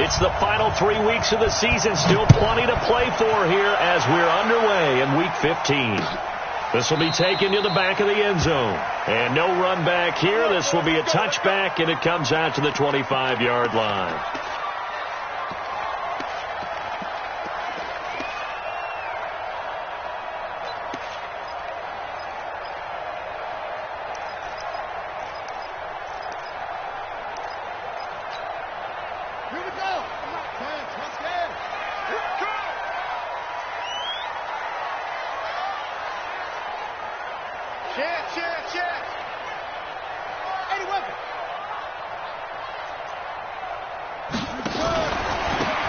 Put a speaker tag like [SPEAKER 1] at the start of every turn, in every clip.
[SPEAKER 1] It's the final 3 weeks of the season. Still plenty to play for here as we're underway in Week 15. This will be taken to the back of the end zone. And no run back here. This will be a touchback, and it comes out to the 25-yard line.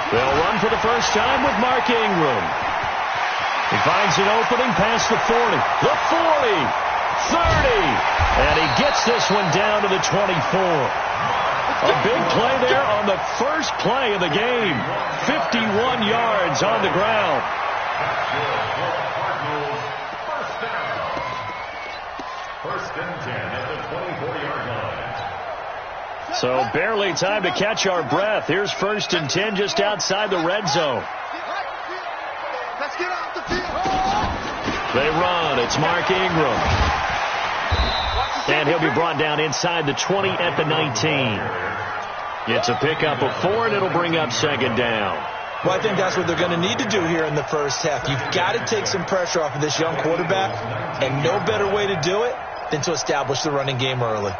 [SPEAKER 1] They'll run for the first time with Mark Ingram. He finds an opening past the 40, the 40, 30, and he gets this one down to the 24. A big play there on the first play of the game. 51 yards on the ground. First and 10 at the 24-yard line. So barely time to catch our breath. Here's first and 10 just outside the red zone.
[SPEAKER 2] Let's get off the field.
[SPEAKER 1] They run. It's Mark Ingram. And he'll be brought down inside the 20 at the 19. It's a pickup of 4, and it'll bring up second down.
[SPEAKER 3] Well, I think that's what they're going to need to do here in the first half. You've got to take some pressure off of this young quarterback, and no better way to do it than to establish the running game early.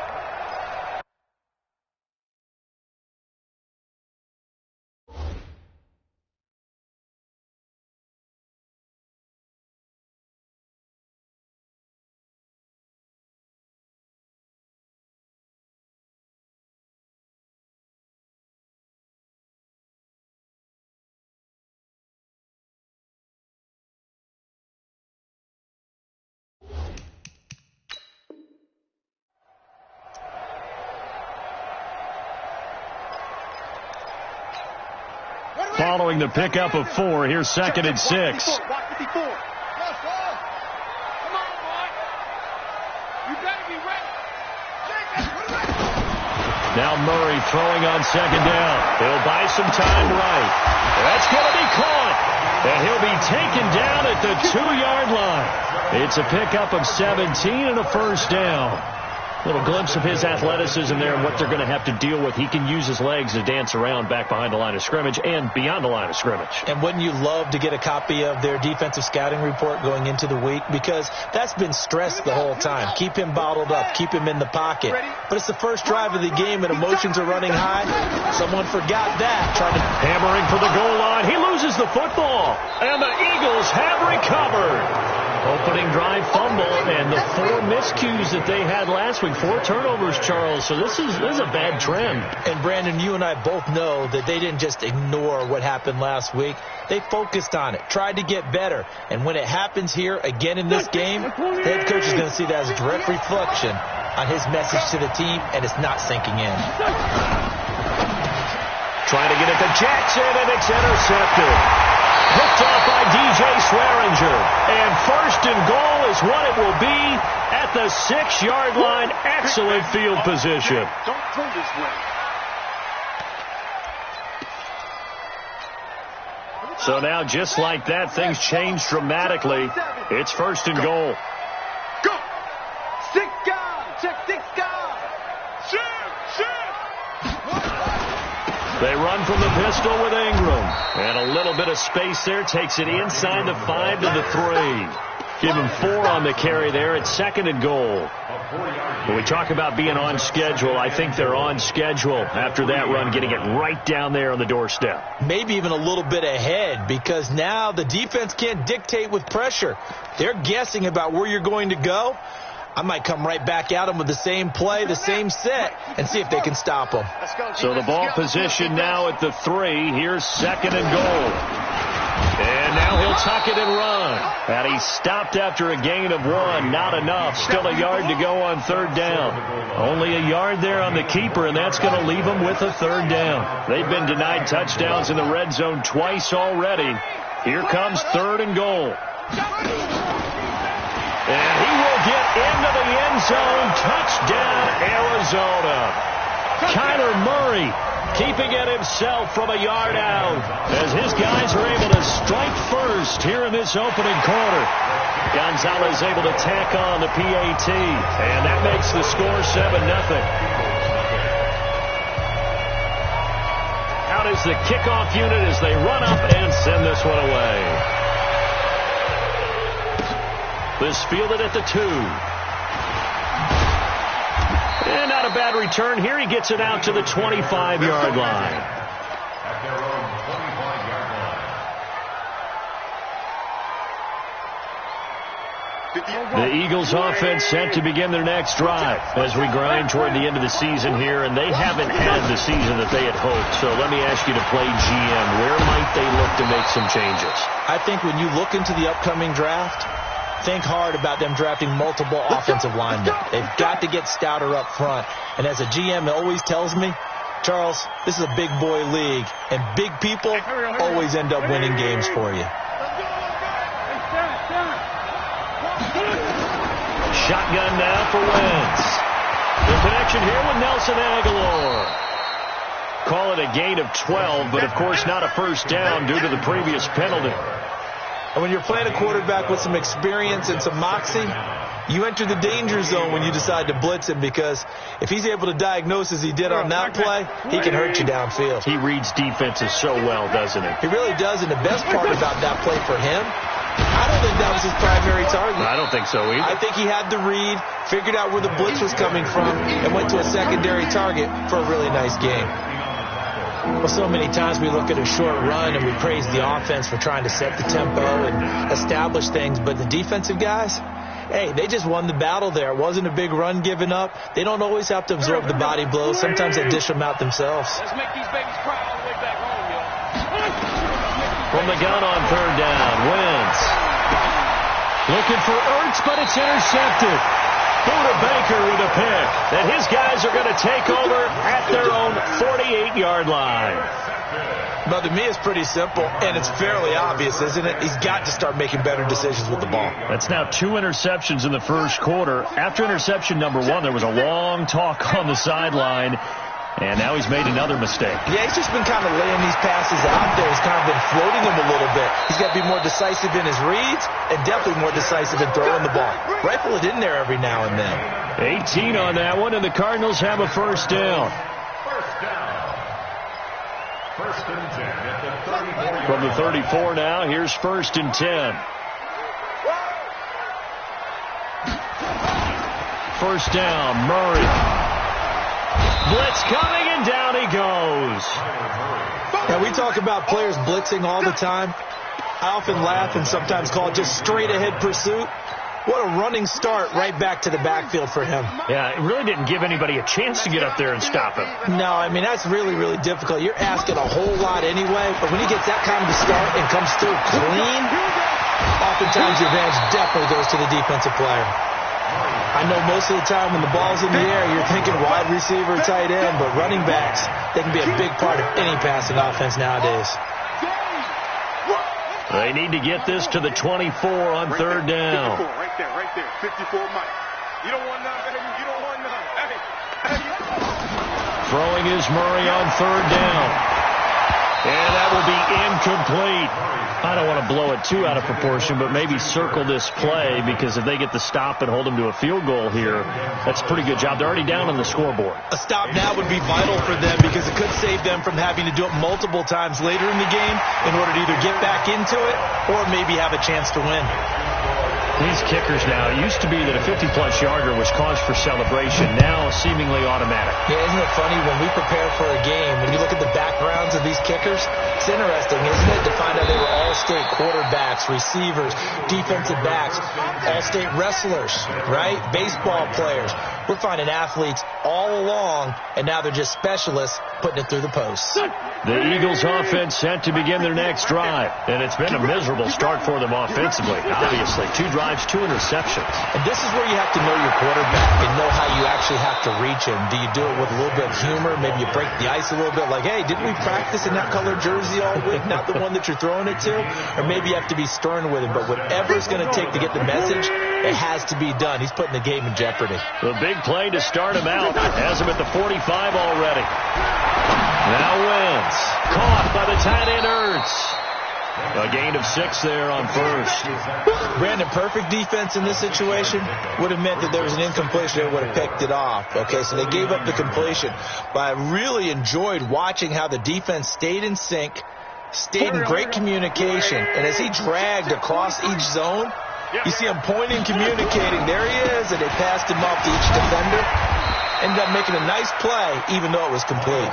[SPEAKER 1] Following the pickup of 4, here's second and 6. Now Murray throwing on second down. He'll buy some time right. That's going to be caught. And he'll be taken down at the 2-yard line. It's a pickup of 17 and a first down. Little glimpse of his athleticism there and what they're going to have to deal with. He can use his legs to dance around back behind the line of scrimmage and beyond the line of scrimmage.
[SPEAKER 3] And wouldn't you love to get a copy of their defensive scouting report going into the week? Because that's been stressed the whole time. Keep him bottled up. Keep him in the pocket. But it's the first drive of the game and emotions are running high. Someone forgot that.
[SPEAKER 1] Hammering for the goal line. He loses the football. And the Eagles have recovered. Opening drive fumble, and the 4 miscues that they had last week, 4 turnovers, Charles. So this is a bad trend.
[SPEAKER 3] And, Brandon, you and I both know that they didn't just ignore what happened last week. They focused on it, tried to get better. And when it happens here again in this game, the head coach is going to see that as a direct reflection on his message to the team, and it's not sinking in.
[SPEAKER 1] Trying to get it to Jackson, and it's intercepted. Picked off by DJ Swearinger. And first and goal is what it will be at the 6-yard line. Excellent field position.
[SPEAKER 2] Don't throw this way.
[SPEAKER 1] So now, just like that, things change dramatically. It's first and goal.
[SPEAKER 2] Go. 6 guys. Check 6 guys. Shoot.
[SPEAKER 1] They run from the pistol with Ingram. And a little bit of space there. Takes it inside the 5 to the 3. Give him 4 on the carry there. It's second and goal. When we talk about being on schedule, I think they're on schedule after that run, getting it right down there on the doorstep.
[SPEAKER 3] Maybe even a little bit ahead, because now the defense can't dictate with pressure. They're guessing about where you're going to go. I might come right back at them with the same play, the same set, and see if they can stop them.
[SPEAKER 1] So the ball position now at the 3. Here's second and goal. And now he'll tuck it and run. And he's stopped after a gain of 1. Not enough. Still a yard to go on third down. Only a yard there on the keeper, and that's going to leave him with a third down. They've been denied touchdowns in the red zone twice already. Here comes third and goal. And he will get into the end zone. Touchdown, Arizona. Kyler Murray keeping it himself from a yard out as his guys are able to strike first here in this opening quarter. Gonzalez able to tack on the PAT, and that makes the score 7-0. Out is the kickoff unit as they run up and send this one away. This fielded at the 2. And not a bad return here. He gets it out to the 25-yard line. The Eagles offense set to begin their next drive as we grind toward the end of the season here, and they haven't had the season that they had hoped. So let me ask you to play GM. Where might they look to make some changes?
[SPEAKER 3] I think when you look into the upcoming draft, think hard about them drafting multiple offensive linemen. They've got to get stouter up front. And as a GM, it always tells me, Charles, this is a big boy league, and big people always end up winning games for you.
[SPEAKER 1] Shotgun now for Wentz. The connection here with Nelson Aguilar. Call it a gain of 12, but of course not a first down due to the previous penalty.
[SPEAKER 3] And when you're playing a quarterback with some experience and some moxie, you enter the danger zone when you decide to blitz him, because if he's able to diagnose as he did on that play, he can hurt you downfield.
[SPEAKER 1] He reads defenses so well, doesn't he?
[SPEAKER 3] He really does, and the best part about that play for him, I don't think that was his primary target.
[SPEAKER 1] I don't think so either.
[SPEAKER 3] I think he had the read, figured out where the blitz was coming from, and went to a secondary target for a really nice game. Well, so many times we look at a short run and we praise the offense for trying to set the tempo and establish things, but the defensive guys, hey, they just won the battle there. It wasn't a big run given up. They don't always have to absorb the body blows. Sometimes they dish them out themselves.
[SPEAKER 2] Let's make these babies cry all the way back home, y'all.
[SPEAKER 1] From the gun on third down, Wentz. Looking for Ertz, but it's intercepted. Buda Baker with a pick. And his guys are going to take over at their own 48-yard line.
[SPEAKER 3] But to me, it's pretty simple, and it's fairly obvious, isn't it? He's got to start making better decisions with the ball.
[SPEAKER 1] That's now 2 interceptions in the first quarter. After interception number 1, there was a long talk on the sideline. And now he's made another mistake.
[SPEAKER 3] Yeah, he's just been kind of laying these passes out there. He's kind of been floating them a little bit. He's got to be more decisive in his reads and definitely more decisive in throwing the ball. Rifle it in there every now and then.
[SPEAKER 1] 18 on that one, and the Cardinals have a first down.
[SPEAKER 4] First and 10 at the 34.
[SPEAKER 1] From the 34 now, here's first and 10. First down, Murray. Blitz coming, and down he goes.
[SPEAKER 3] Now, we talk about players blitzing all the time. I often laugh and sometimes call it just straight-ahead pursuit. What a running start right back to the backfield for him.
[SPEAKER 1] Yeah, it really didn't give anybody a chance to get up there and stop him.
[SPEAKER 3] No, I mean, that's really, really difficult. You're asking a whole lot anyway, but when he gets that kind of a start and comes through clean, oftentimes the advantage definitely goes to the defensive player. I know most of the time when the ball's in the air, you're thinking wide receiver, tight end, but running backs, they can be a big part of any passing offense nowadays.
[SPEAKER 1] They need to get this to the 24 on third down.
[SPEAKER 2] 54, right there. 54, Mike. You don't want none, baby. You don't want none. Hey.
[SPEAKER 1] Throwing is Murray on third down. And that will be incomplete. I don't want to blow it too out of proportion, but maybe circle this play, because if they get the stop and hold them to a field goal here, that's a pretty good job. They're already down on the scoreboard.
[SPEAKER 3] A stop now would be vital for them, because it could save them from having to do it multiple times later in the game in order to either get back into it or maybe have a chance to win.
[SPEAKER 1] These kickers now, it used to be that a 50-plus yarder was cause for celebration, now seemingly automatic.
[SPEAKER 3] Yeah, isn't it funny when we prepare for a game, when you look at the backgrounds of these kickers, it's interesting, isn't it, to find out they were all-state quarterbacks, receivers, defensive backs, all-state wrestlers, right? Baseball players. We're finding athletes all along, and now they're just specialists putting it through the posts.
[SPEAKER 1] The Eagles offense set to begin their next drive, and it's been a miserable start for them offensively, obviously. 2 drives, 2 interceptions.
[SPEAKER 3] And this is where you have to know your quarterback and know how you actually have to reach him. Do you do it with a little bit of humor? Maybe you break the ice a little bit, like, hey, didn't we practice in that colored jersey all week, not the one that you're throwing it to? Or maybe you have to be stern with him, but whatever it's going to take to get the message, It has to be done. He's putting the game in jeopardy.
[SPEAKER 1] The big play to start him out has him at the 45 already. Now Wentz, caught by the tight end Ertz. A gain of 6 there on first.
[SPEAKER 3] Brandon, perfect defense in this situation would have meant that there was an incompletion that would have picked it off. Okay, so they gave up the completion. But I really enjoyed watching how the defense stayed in sync, stayed in great communication. And as he dragged across each zone, you see him pointing, communicating. There he is, and they passed him off to each defender. Ended up making a nice play, even though it was complete.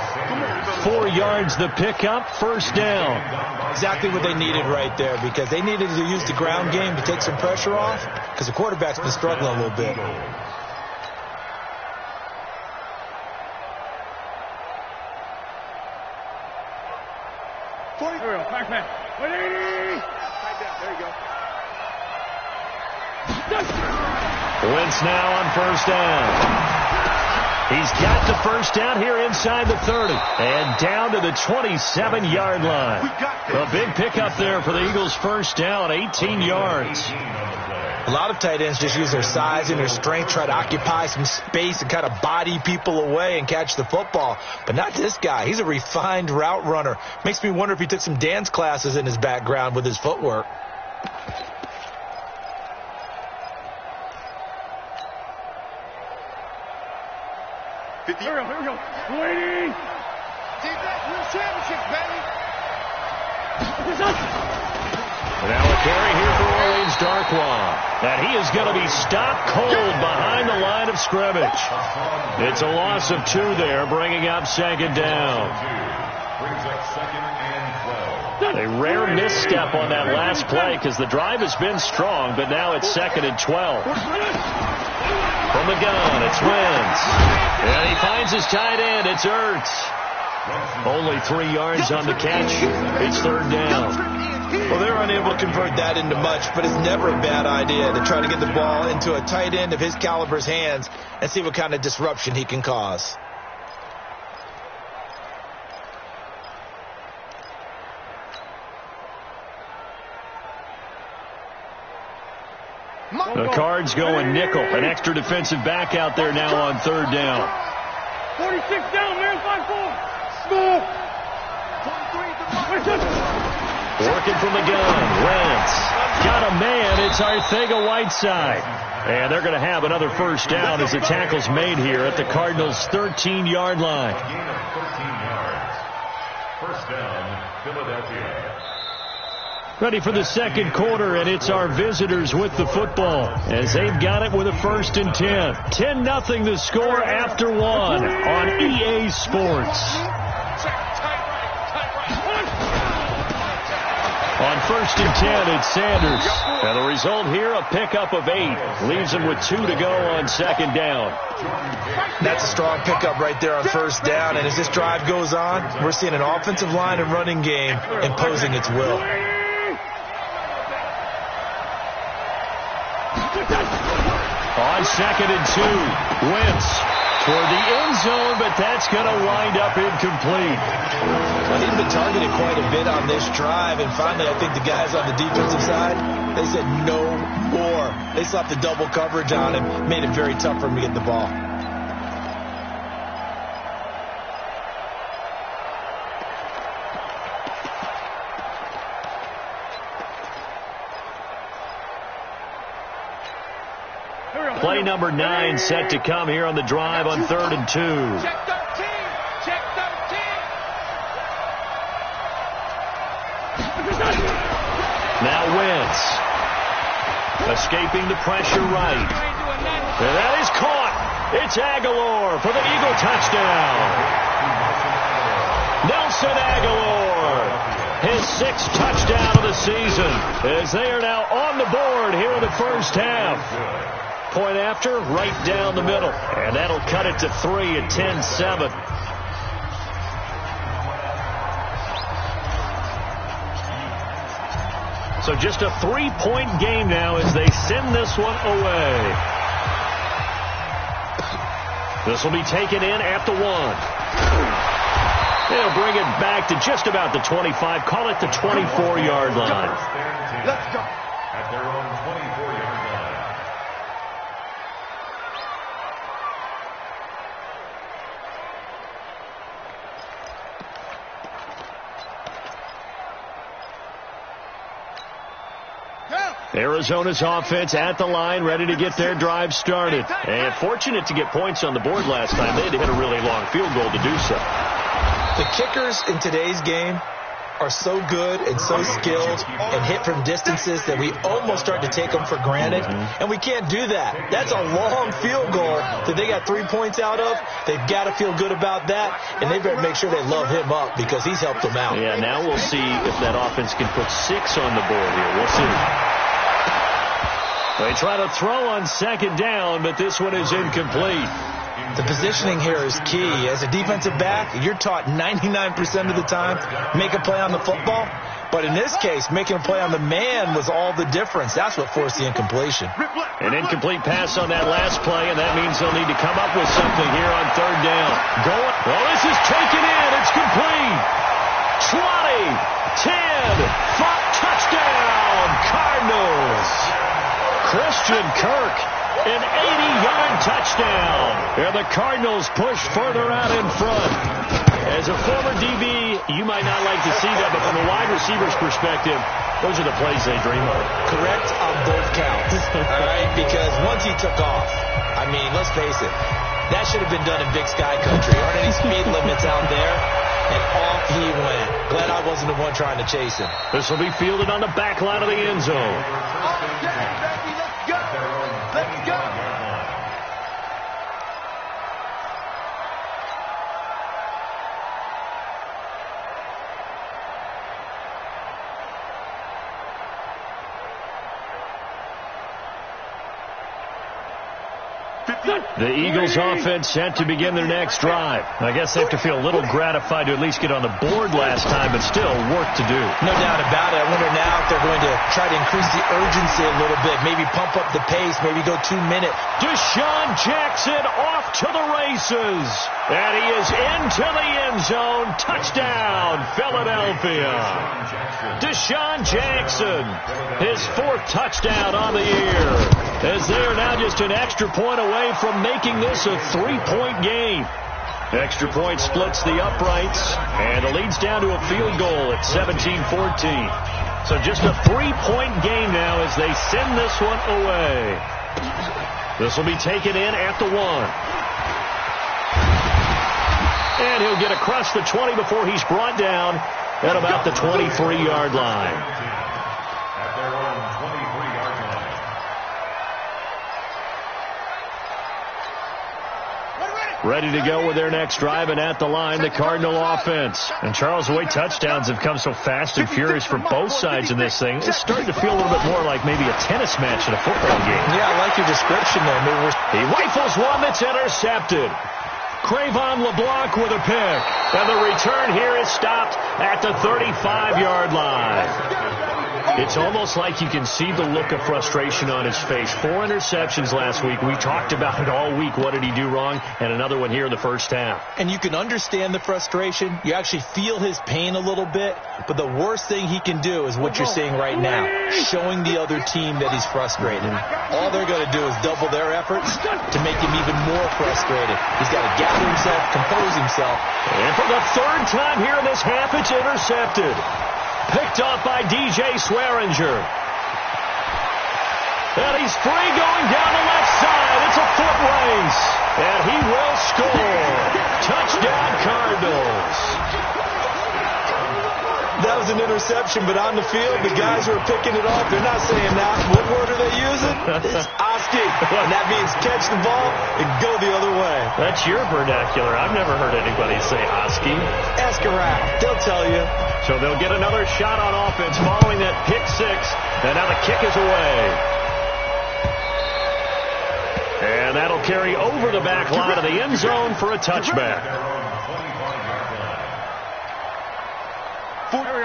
[SPEAKER 1] 4 yards the pickup, first down.
[SPEAKER 3] Exactly what they needed right there, because they needed to use the ground game to take some pressure off, because the quarterback's been struggling a little bit.
[SPEAKER 1] Wentz now on first down. He's got the first down here inside the 30 and down to the 27-yard line. A big pickup there for the Eagles' first down, 18 yards.
[SPEAKER 3] A lot of tight ends just use their size and their strength, try to occupy some space and kind of body people away and catch the football. But not this guy. He's a refined route runner. Makes me wonder if he took some dance classes in his background with his footwork.
[SPEAKER 2] Here we go. Waiting. Championship, baby.
[SPEAKER 1] Now a carry here for Orleans Darkwa. And he is going to be stopped cold behind the line of scrimmage. It's a loss of 2 there, bringing up second down. A rare misstep on that last play because the drive has been strong, but now it's 2nd and 12. From the gun, it's Wentz. And he finds his tight end. It's Ertz. Only 3 yards on the catch. It's 3rd down.
[SPEAKER 3] Well, they're unable to convert that into much, but it's never a bad idea to try to get the ball into a tight end of his caliber's hands and see what kind of disruption he can cause.
[SPEAKER 1] The Cards going nickel. An extra defensive back out there now on 3rd down.
[SPEAKER 2] 46 down, man. 5-4. Smooth.
[SPEAKER 1] Working from the gun. Wentz. Got a man. It's Arcega-Whiteside. And they're going to have another first down as the tackle's made here at the Cardinals' 13-yard line.
[SPEAKER 4] Gain of 13 yards. First down, Philadelphia.
[SPEAKER 1] Ready for the second quarter, and it's our visitors with the football as they've got it with a 1st and 10. 10-0 the score after 1 on EA Sports. On 1st and 10, it's Sanders. And the result here, a pickup of 8. Leaves him with 2 to go on 2nd down.
[SPEAKER 3] That's a strong pickup right there on 1st down. And as this drive goes on, we're seeing an offensive line and running game imposing its will.
[SPEAKER 1] On 2nd and 2, Wentz toward the end zone, but that's going to wind up incomplete.
[SPEAKER 3] Well, he's been targeted quite a bit on this drive, and finally I think the guys on the defensive side, they said no more. They slapped the double coverage on him, made it very tough for him to get the ball.
[SPEAKER 1] Play number 9 set to come here on the drive on 3rd and 2.
[SPEAKER 2] Check 13. Check 13.
[SPEAKER 1] Now Wentz. Escaping the pressure right. And that is caught. It's Aguilar for the Eagle touchdown. Nelson Aguilar. His 6th touchdown of the season as they are now on the board here in the first half. Point after, right down the middle. And that'll cut it to 3 at 10-7. So just a 3-point game now as they send this one away. This will be taken in at the 1. They'll bring it back to just about the 25. Call it the 24-yard line.
[SPEAKER 2] Let's go.
[SPEAKER 4] At their own 24-yard line.
[SPEAKER 1] Arizona's offense at the line, ready to get their drive started. And fortunate to get points on the board last time. They had to hit a really long field goal to do so.
[SPEAKER 3] The kickers in today's game are so good and so skilled and hit from distances that we almost start to take them for granted, and we can't do that. That's a long field goal that they got 3 points out of. They've got to feel good about that, and they better make sure they love him up because he's helped them out.
[SPEAKER 1] Yeah, now we'll see if that offense can put 6 on the board here. We'll see. They try to throw on second down, but this one is incomplete.
[SPEAKER 3] The positioning here is key. As a defensive back, you're taught 99% of the time, make a play on the football. But in this case, making a play on the man was all the difference. That's what forced the incompletion.
[SPEAKER 1] An incomplete pass on that last play, and that means they'll need to come up with something here on third down. Oh, this is taken in. It's complete. 20, 10, 5, touchdown, Cardinals. Christian Kirk, an 80-yard touchdown. And the Cardinals push further out in front. As a former DB, you might not like to see that, but from a wide receiver's perspective, those are the plays they dream of.
[SPEAKER 3] Correct on both counts, all right? Because once he took off, I mean, let's face it, that should have been done in Big Sky Country. Aren't any speed limits out there? And off he went. Glad I wasn't the one trying to chase him.
[SPEAKER 1] This will be fielded on the back line of the end zone.
[SPEAKER 2] Let's go.
[SPEAKER 1] The Eagles offense set to begin their next drive. I guess they have to feel a little gratified to at least get on the board last time, but still work to do.
[SPEAKER 3] No doubt about it. I wonder now if they're going to try to increase the urgency a little bit, maybe pump up the pace, maybe go 2 minutes.
[SPEAKER 1] Deshaun Jackson off to the races. And he is into the end zone. Touchdown, Philadelphia. Deshaun Jackson, his 4th touchdown on the year, as they are now just an extra point away from making this a 3-point game. Extra point splits the uprights, and it leads down to a field goal at 17-14. So just a 3-point game now as they send this one away. This will be taken in at the 1. And he'll get across the 20 before he's brought down at about the 23-yard line. Ready to go with their next drive, and at the line, the Cardinal offense. And Charles, the way touchdowns have come so fast and furious for both sides in this thing, it's starting to feel a little bit more like maybe a tennis match in a football game.
[SPEAKER 3] Yeah, I like your description there.
[SPEAKER 1] He rifles one that's intercepted. Cravon LeBlanc with a pick. And the return here is stopped at the 35-yard line. It's almost like you can see the look of frustration on his face. 4 interceptions last week. We talked about it all week. What did he do wrong? And another one here in the first half.
[SPEAKER 3] And you can understand the frustration. You actually feel his pain a little bit. But the worst thing he can do is what you're seeing right now, showing the other team that he's frustrated. All they're going to do is double their efforts to make him even more frustrated. He's got to gather himself, compose himself.
[SPEAKER 1] And for the 3rd time here in this half, it's intercepted. Picked off by DJ Swearinger. And he's free going down the left side. It's a foot race. And he will score. Touchdown, Cardinals.
[SPEAKER 3] That was an interception, but on the field, the guys who are picking it off, they're not saying that. What word are they using? It's Oski. And that means catch the ball and go the other way.
[SPEAKER 1] That's your vernacular. I've never heard anybody say Oski.
[SPEAKER 3] Ask around. They'll tell you.
[SPEAKER 1] So they'll get another shot on offense following that pick 6. And now the kick is away. And that'll carry over the back line of the end zone for a touchback.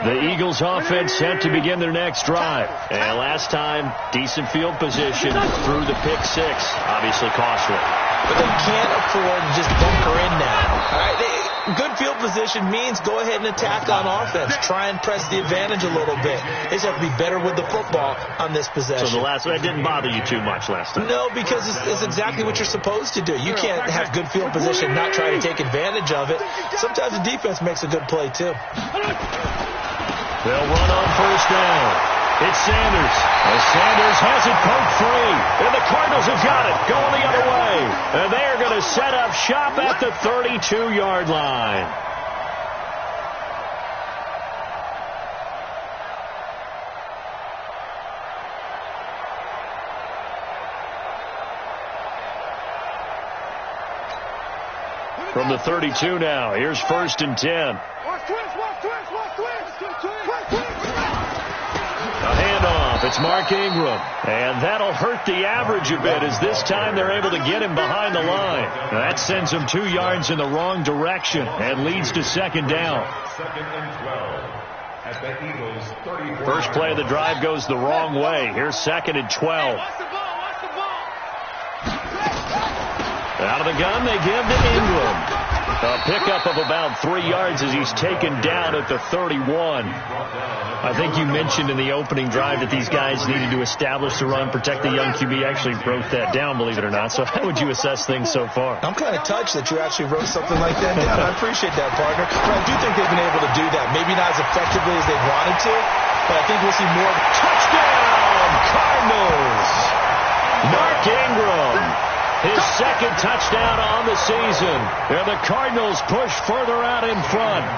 [SPEAKER 1] The Eagles offense set to begin their next drive. And last time, decent field position through the pick 6. Obviously costly.
[SPEAKER 3] But they can't afford to just bunker in now. All right, good field position means go ahead and attack on offense. Try and press the advantage a little bit. They just have to be better with the football on this possession.
[SPEAKER 1] So that didn't bother you too much last time?
[SPEAKER 3] No, because it's exactly what you're supposed to do. You can't have good field position and not try to take advantage of it. Sometimes the defense makes a good play, too.
[SPEAKER 1] They'll run on first down. It's Sanders. And Sanders has it poked free. And the Cardinals have got it. Going the other way. And they are going to set up shop at the 32-yard line. From the 32 now. Here's 1st and 10. A handoff. It's Mark Ingram. And that'll hurt the average a bit as this time they're able to get him behind the line. That sends him 2 yards in the wrong direction and leads to 2nd down.
[SPEAKER 4] 2nd and 12 at the Eagles' 34.
[SPEAKER 1] First play of the drive goes the wrong way. Here's 2nd and 12. Out of the gun, they give to Ingram. A pickup of about 3 yards as he's taken down at the 31. I think you mentioned in the opening drive that these guys needed to establish the run, protect the young QB. Actually wrote that down, believe it or not. So how would you assess things so far?
[SPEAKER 3] I'm kind of touched that you actually wrote something like that down. I appreciate that, partner. But I do think they've been able to do that. Maybe not as effectively as they wanted to, but I think we'll see more. Touchdown, Cardinals!
[SPEAKER 1] Mark Ingram. His 2nd touchdown on the season. And the Cardinals push further out in front.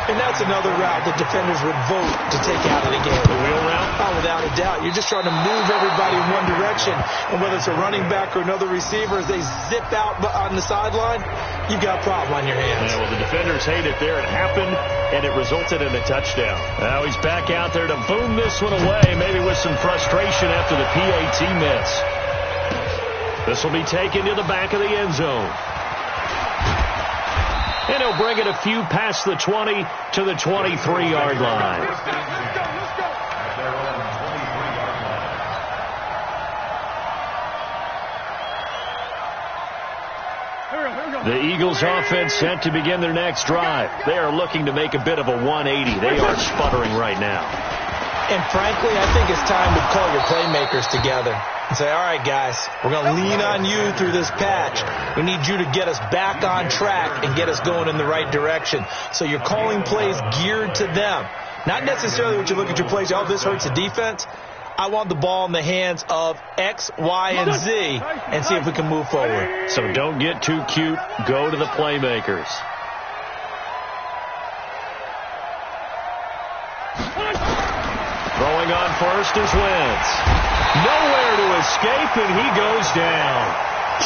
[SPEAKER 3] And that's another route that defenders would vote to take out of the game.
[SPEAKER 1] The wheel route?
[SPEAKER 3] Oh, without a doubt. You're just trying to move everybody in one direction. And whether it's a running back or another receiver, as they zip out on the sideline, you've got a problem on your hands.
[SPEAKER 1] Yeah, well, the defenders hate it there. It happened, and it resulted in a touchdown. Now he's back out there to boom this one away, maybe with some frustration after the PAT miss. This will be taken to the back of the end zone. And he'll bring it a few past the 20 to the 23-yard line. The Eagles offense set to begin their next drive. They are looking to make a bit of a 180. They are sputtering right now.
[SPEAKER 3] And frankly, I think it's time to call your playmakers together and say, all right, guys, we're going to lean on you through this patch. We need you to get us back on track and get us going in the right direction. So you're calling plays geared to them. Not necessarily what you look at your plays, oh, this hurts the defense. I want the ball in the hands of X, Y, and Z and see if we can move forward.
[SPEAKER 1] So don't get too cute. Go to the playmakers. Throwing on first is Wentz. Nowhere to escape, and he goes down.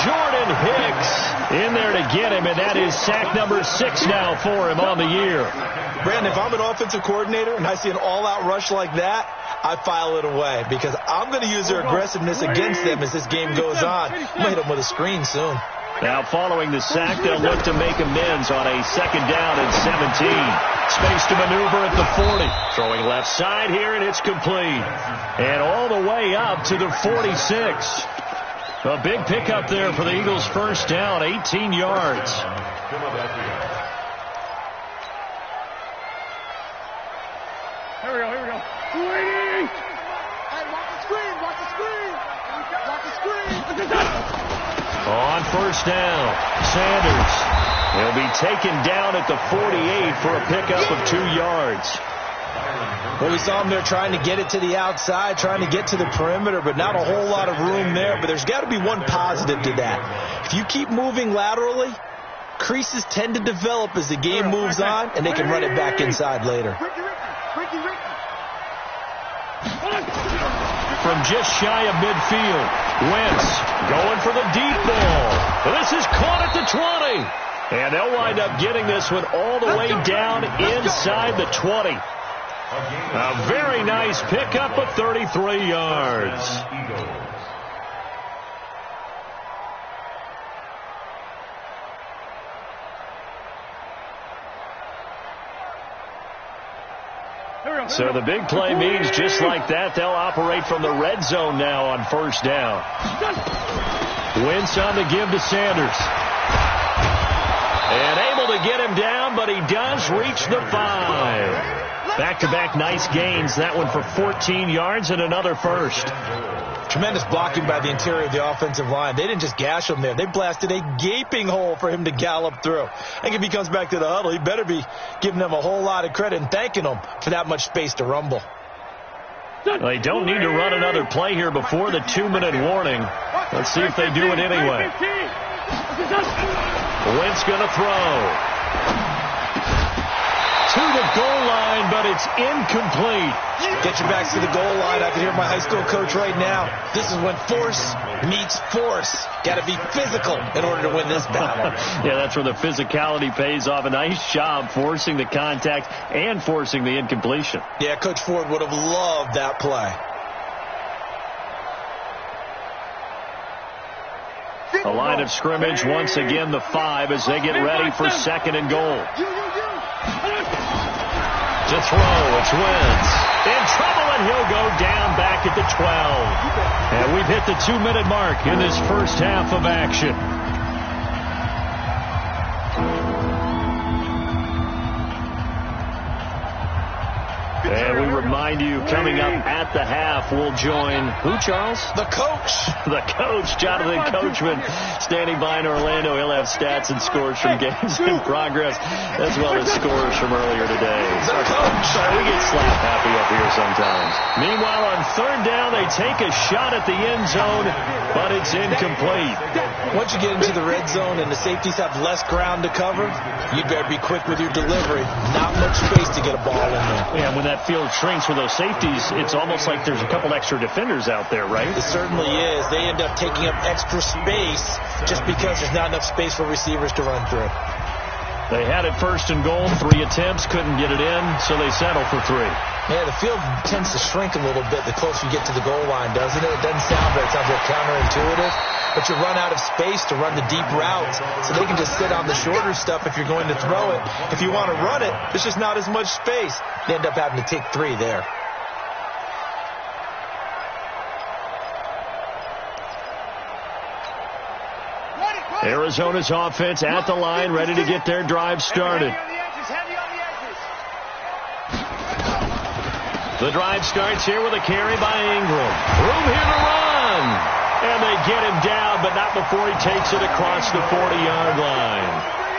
[SPEAKER 1] Jordan Hicks in there to get him, and that is sack number 6 now for him on the year.
[SPEAKER 3] Brandon, if I'm an offensive coordinator and I see an all-out rush like that, I file it away because I'm going to use their aggressiveness against them as this game goes on. I'm going to hit them with a screen soon.
[SPEAKER 1] Now following the sack, they'll look to make amends on a 2nd down and 17. Space to maneuver at the 40. Throwing left side here, and it's complete. And all the way up to the 46. A big pickup there for the Eagles' first down, 18 yards.
[SPEAKER 2] Here we go. Waiting! Hey, watch the screen! Watch the screen!
[SPEAKER 1] On first down, Sanders. He'll be taken down at the 48 for a pickup of 2 yards.
[SPEAKER 3] Well, we saw him there trying to get it to the outside, trying to get to the perimeter, but not a whole lot of room there. But there's got to be one positive to that. If you keep moving laterally, creases tend to develop as the game moves on, and they can run it back inside later.
[SPEAKER 1] From just shy of midfield, Wentz going for the deep ball. This is caught at the 20. And they'll wind up getting this one all the way down inside the 20. A very nice pickup of 33 yards. So the big play means just like that, they'll operate from the red zone now on first down. Wentz on the give to Sanders. And able to get him down, but he does reach the 5. Back-to-back nice gains. That one for 14 yards and another first.
[SPEAKER 3] Tremendous blocking by the interior of the offensive line. They didn't just gash him there. They blasted a gaping hole for him to gallop through. I think if he comes back to the huddle, he better be giving them a whole lot of credit and thanking them for that much space to rumble.
[SPEAKER 1] They don't need to run another play here before the 2-minute warning. Let's see if they do it anyway. Wentz going to throw. To the goal line, but it's incomplete.
[SPEAKER 3] Get your backs to the goal line. I can hear my high school coach right now. This is when force meets force. Got to be physical in order to win this battle.
[SPEAKER 1] Yeah, that's where the physicality pays off. A nice job forcing the contact and forcing the incompletion.
[SPEAKER 3] Yeah, Coach Ford would have loved that play.
[SPEAKER 1] A line of scrimmage, once again the 5 as they get ready for 2nd and goal. To throw, it's Wentz. In trouble, and he'll go down back at the 12. And we've hit the 2-minute mark in this first half of action. And we remind you, coming up at the half, we'll join who, Charles?
[SPEAKER 3] The coach.
[SPEAKER 1] The coach, Jonathan Coachman, standing by in Orlando. He'll have stats and scores from games in progress, as well as scores from earlier today.
[SPEAKER 3] The coach.
[SPEAKER 1] So we get slap happy up here sometimes. Meanwhile, on 3rd down, they take a shot at the end zone, but it's incomplete.
[SPEAKER 3] Once you get into the red zone and the safeties have less ground to cover, you better be quick with your delivery. Not much space to get a ball in there.
[SPEAKER 1] Yeah, when that field shrinks with those safeties, it's almost like there's a couple extra defenders out there, right?
[SPEAKER 3] It certainly is. They end up taking up extra space just because there's not enough space for receivers to run through.
[SPEAKER 1] They had it 1st and goal, 3 attempts, couldn't get it in, so they settle for 3.
[SPEAKER 3] Yeah, the field tends to shrink a little bit the closer you get to the goal line, doesn't it? It doesn't sound right. It sounds like counterintuitive. But you run out of space to run the deep routes, so they can just sit on the shorter stuff if you're going to throw it. If you want to run it, there's just not as much space. You end up having to take 3 there.
[SPEAKER 1] Arizona's offense at the line, ready to get their drive started. The drive starts here with a carry by Ingram. Room here to run. And they get him down, but not before he takes it across the 40-yard line.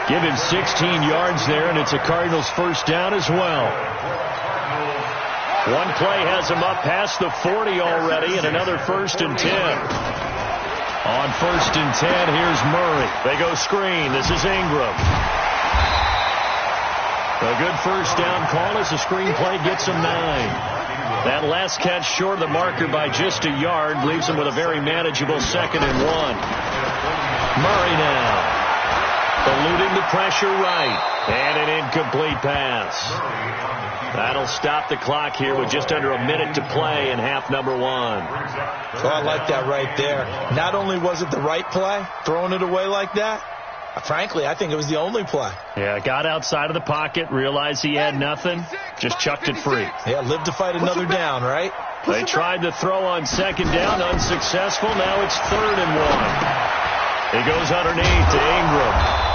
[SPEAKER 1] Give him 16 yards there, and it's a Cardinals 1st down as well. One play has him up past the 40 already, and another 1st and 10. On 1st and 10, here's Murray. They go screen. This is Ingram. A good 1st down call as the screen play gets him 9. That last catch short of the marker by just a yard leaves him with a very manageable 2nd and 1. Murray now. Eluding the pressure right. And an incomplete pass. That'll stop the clock here with just under a minute to play in half number 1.
[SPEAKER 3] So I like that right there. Not only was it the right play, throwing it away like that, frankly, I think it was the only play.
[SPEAKER 1] Yeah, got outside of the pocket, realized he had nothing, just chucked it free.
[SPEAKER 3] Yeah, live to fight another down, right?
[SPEAKER 1] They tried to throw on 2nd down, unsuccessful. Now it's 3rd and 1. He goes underneath to Ingram.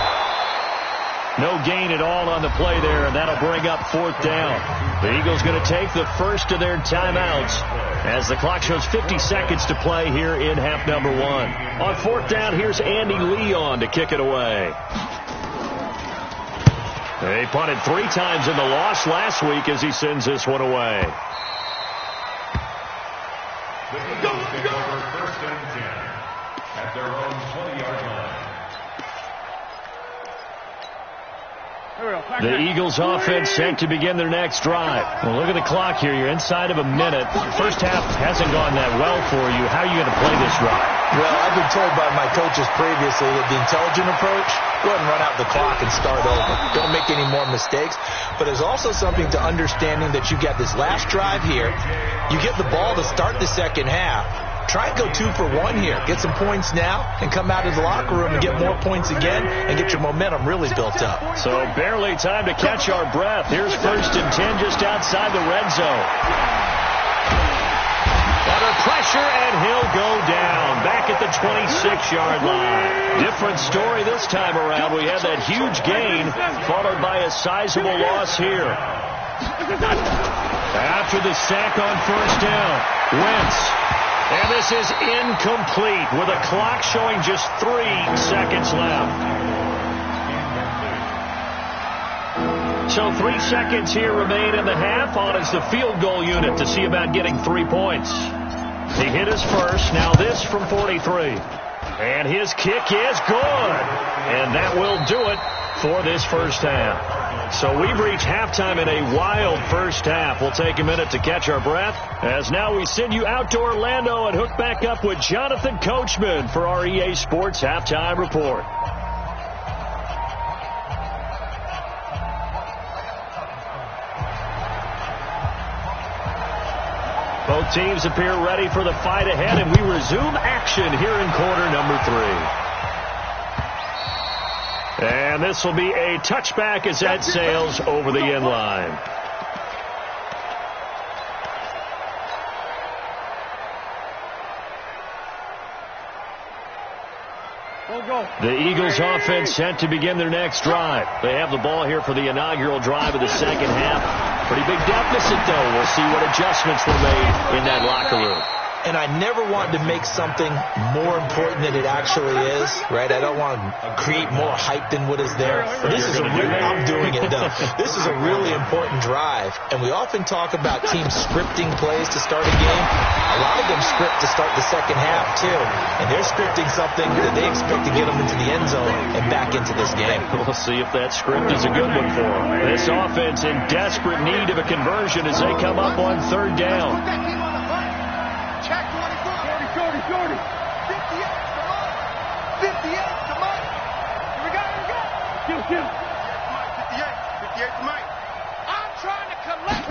[SPEAKER 1] No gain at all on the play there, and that'll bring up 4th down. The Eagles going to take the first of their timeouts as the clock shows 50 seconds to play here in half number 1. On 4th down, here's Andy Leon to kick it away. They punted 3 times in the loss last week as he sends this one away.
[SPEAKER 4] The Eagles take over 1st and 10 at their own 20-yard line.
[SPEAKER 1] The Eagles offense set to begin their next drive. Well, look at the clock here. You're inside of a minute. First half hasn't gone that well for you. How are you going to play this drive?
[SPEAKER 3] Well, I've been told by my coaches previously that the intelligent approach, go ahead and run out the clock and start over. Don't make any more mistakes. But there's also something to understanding that you got this last drive here. You get the ball to start the second half. Try and go 2 for 1 here. Get some points now and come out of the locker room and get more points again and get your momentum really built up.
[SPEAKER 1] So barely time to catch our breath. Here's 1st and 10 just outside the red zone. Under pressure, and he'll go down back at the 26-yard line. Different story this time around. We had that huge gain followed by a sizable loss here. After the sack on 1st down, Wentz. And this is incomplete with a clock showing just 3 seconds left. So 3 seconds here remain in the half. On is the field goal unit to see about getting 3 points. He hit his first. Now this from 43. And his kick is good. And that will do it for this first half. So we've reached halftime in a wild first half. We'll take a minute to catch our breath as now we send you out to Orlando and hook back up with Jonathan Coachman for our EA Sports Halftime Report. Both teams appear ready for the fight ahead, and we resume action here in quarter number 3. And this will be a touchback as that sails over the end line. The Eagles offense set to begin their next drive. They have the ball here for the inaugural drive of the second half. Pretty big deficit, though. We'll see what adjustments were made in that locker room.
[SPEAKER 3] And I never want to make something more important than it actually is, right? I don't want to create more hype than what is there. This is I'm doing it, though. This is a really important drive. And we often talk about teams scripting plays to start a game. A lot of them script to start the second half, too. And they're scripting something that they expect to get them into the end zone and back into this game.
[SPEAKER 1] We'll see if that script is a good one for them. This offense in desperate need of a conversion as they come up on third down.
[SPEAKER 2] Check 24. 40, 40, 40. 58 to Mike. Here we go. Kill. 58 to Mike. I'm trying to collect.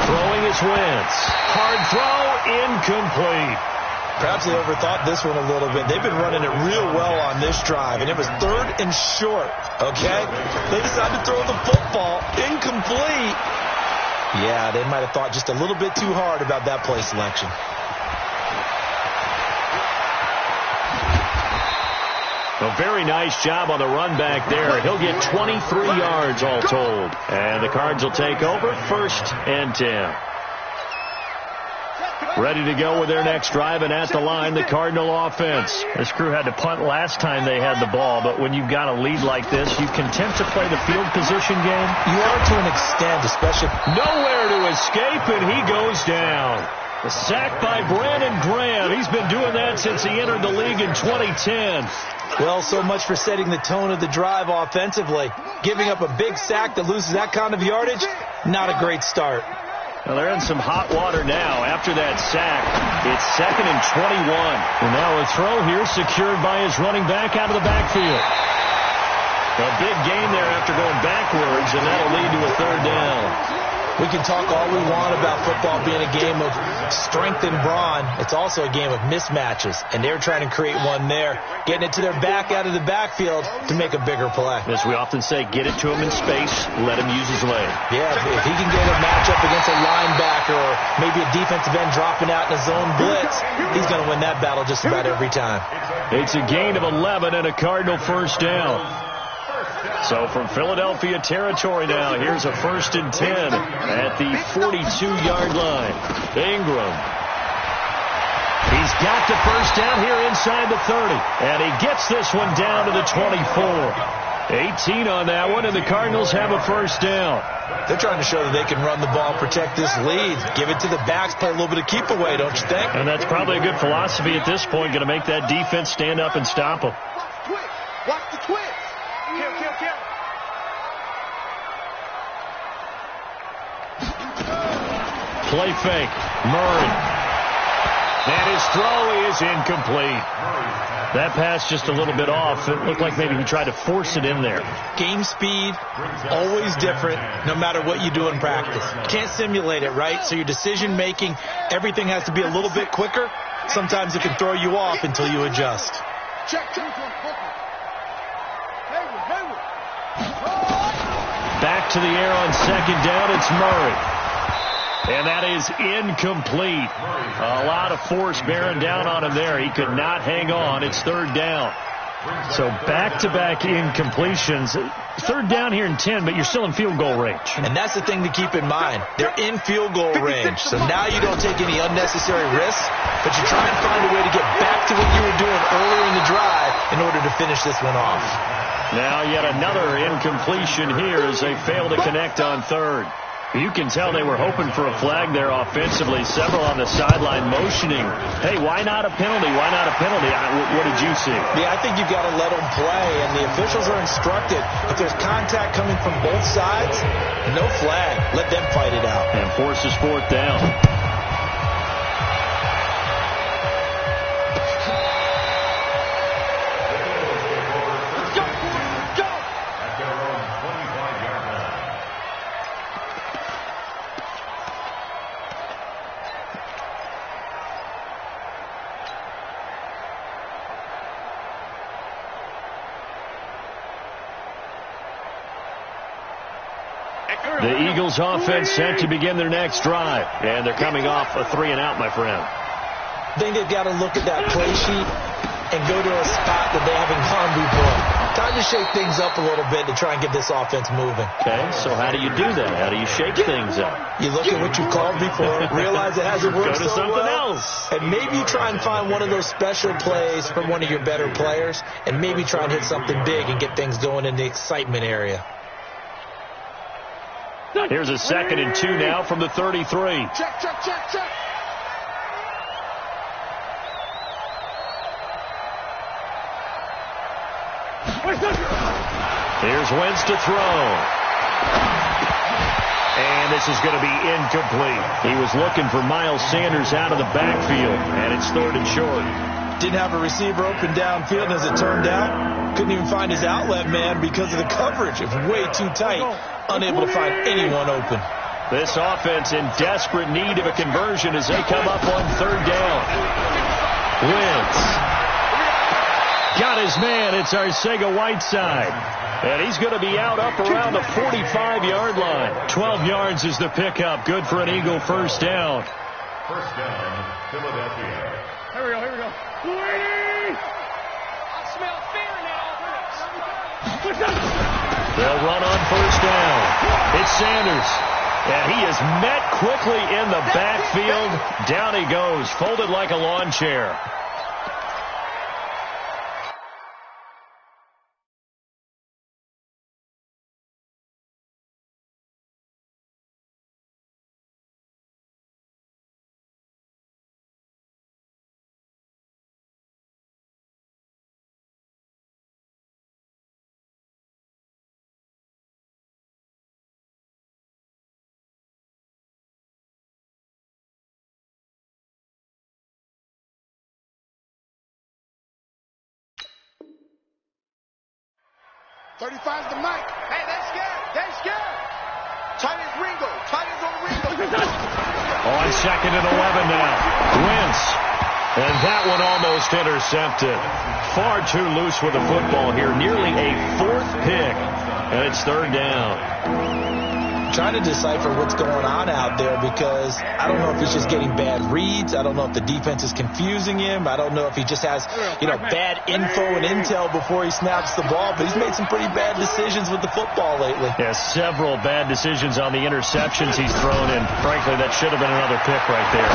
[SPEAKER 1] Throwing his Wentz. Hard throw, incomplete.
[SPEAKER 3] Perhaps they overthought this one a little bit. They've been running it real well on this drive, and it was third and short, okay? They decided to throw the football, incomplete. Yeah, they might have thought just a little bit too hard about that play selection.
[SPEAKER 1] A very nice job on the run back there. He'll get 23 yards all told. And the Cards will take over, 1st and 10. Ready to go with their next drive, and at the line, the Cardinal offense. This crew had to punt last time they had the ball, but when you've got a lead like this, you content to play the field position game?
[SPEAKER 3] You are to an extent, especially.
[SPEAKER 1] Nowhere to escape, and he goes down. The sack by Brandon Graham. He's been doing that since he entered the league in 2010.
[SPEAKER 3] Well, so much for setting the tone of the drive offensively. Giving up a big sack that loses that kind of yardage, not a great start.
[SPEAKER 1] Well, they're in some hot water now. After that sack, it's 2nd and 21. And now a throw here secured by his running back out of the backfield. A big gain there after going backwards, and that'll lead to a 3rd down.
[SPEAKER 3] We can talk all we want about football being a game of strength and brawn. It's also a game of mismatches, and they're trying to create one there, getting it to their back out of the backfield to make a bigger play.
[SPEAKER 1] As we often say, get it to him in space, let him use his leg.
[SPEAKER 3] Yeah, if he can get a matchup against a linebacker or maybe a defensive end dropping out in a zone blitz, he's going to win that battle just about every time.
[SPEAKER 1] It's a gain of 11 and a Cardinal 1st down. So from Philadelphia territory now, here's a 1st and 10 at the 42-yard line. Ingram. He's got the first down here inside the 30. And he gets this one down to the 24. 18 on that one, and the Cardinals have a 1st down.
[SPEAKER 3] They're trying to show that they can run the ball, protect this lead, give it to the backs, play a little bit of keep away, don't you think?
[SPEAKER 1] And that's probably a good philosophy at this point, going to make that defense stand up and stop them.
[SPEAKER 2] Watch the twitch. Kill.
[SPEAKER 1] Play fake. Murray. And his throw is incomplete. That pass just a little bit off. It looked like maybe he tried to force it in there.
[SPEAKER 3] Game speed, always different, no matter what you do in practice. Can't simulate it, right? So your decision making, everything has to be a little bit quicker. Sometimes it can throw you off until you adjust.
[SPEAKER 1] Back to the air on 2nd down. It's Murray. And that is incomplete. A lot of force bearing down on him there. He could not hang on. It's 3rd down. So back-to-back incompletions. 3rd down here in 10, but you're still in field goal range.
[SPEAKER 3] And that's the thing to keep in mind. They're in field goal range. So now you don't take any unnecessary risks, but you try and find a way to get back to what you were doing earlier in the drive in order to finish this one off.
[SPEAKER 1] Now yet another incompletion here as they fail to connect on third. You can tell they were hoping for a flag there offensively. Several on the sideline motioning, hey, why not a penalty? Why not a penalty? What did you see?
[SPEAKER 3] Yeah, I think you've got to let them play, and the officials are instructed. If there's contact coming from both sides, no flag. Let them fight it out.
[SPEAKER 1] And forces fourth down. The Eagles offense set to begin their next drive. And they're coming off a 3-and-out, my friend.
[SPEAKER 3] I think they've got to look at that play sheet and go to a spot that they haven't gone before. Time to shake things up a little bit to try and get this offense moving.
[SPEAKER 1] Okay, so how do you do that? How do you shake things up?
[SPEAKER 3] You look at what you called before, realize it hasn't worked
[SPEAKER 1] Go to
[SPEAKER 3] so
[SPEAKER 1] something
[SPEAKER 3] well,
[SPEAKER 1] else.
[SPEAKER 3] and maybe you try and find one of those special plays from one of your better players, and maybe try and hit something big and get things going in the excitement area.
[SPEAKER 1] Here's a 2nd and 2 now from the 33.
[SPEAKER 2] Check, check, check, check.
[SPEAKER 1] Here's Wentz to throw. And this is going to be incomplete. He was looking for Miles Sanders out of the backfield, and it's 3rd and short.
[SPEAKER 3] Didn't have a receiver open downfield, as it turned out. Couldn't even find his outlet man because of the coverage. It was way too tight. Unable to find anyone open.
[SPEAKER 1] This offense in desperate need of a conversion as they come up on 3rd down. Wentz got his man. It's Arcega-Whiteside. And he's going to be out up around the 45-yard line. 12 yards is the pickup. Good for an Eagle first down.
[SPEAKER 4] First down, Philadelphia.
[SPEAKER 2] Here we go, here we go. I smell fear now.
[SPEAKER 1] They'll run on first down. It's Sanders. And he is met quickly in the backfield. Down he goes, folded like a lawn chair.
[SPEAKER 2] '35's the mic. Hey, they're scared. They're scared. Tight as Ringo. Tight as on Ringo.
[SPEAKER 1] On 2nd and 11 now. Wentz. And that one almost intercepted. Far too loose with the football here. Nearly a 4th pick. And it's 3rd down.
[SPEAKER 3] Trying to decipher what's going on out there, because I don't know if he's just getting bad reads. I don't know if the defense is confusing him. I don't know if he just has, bad info and intel before he snaps the ball. But he's made some pretty bad decisions with the football lately.
[SPEAKER 1] Yeah, several bad decisions on the interceptions he's thrown in. Frankly, that should have been another pick right there.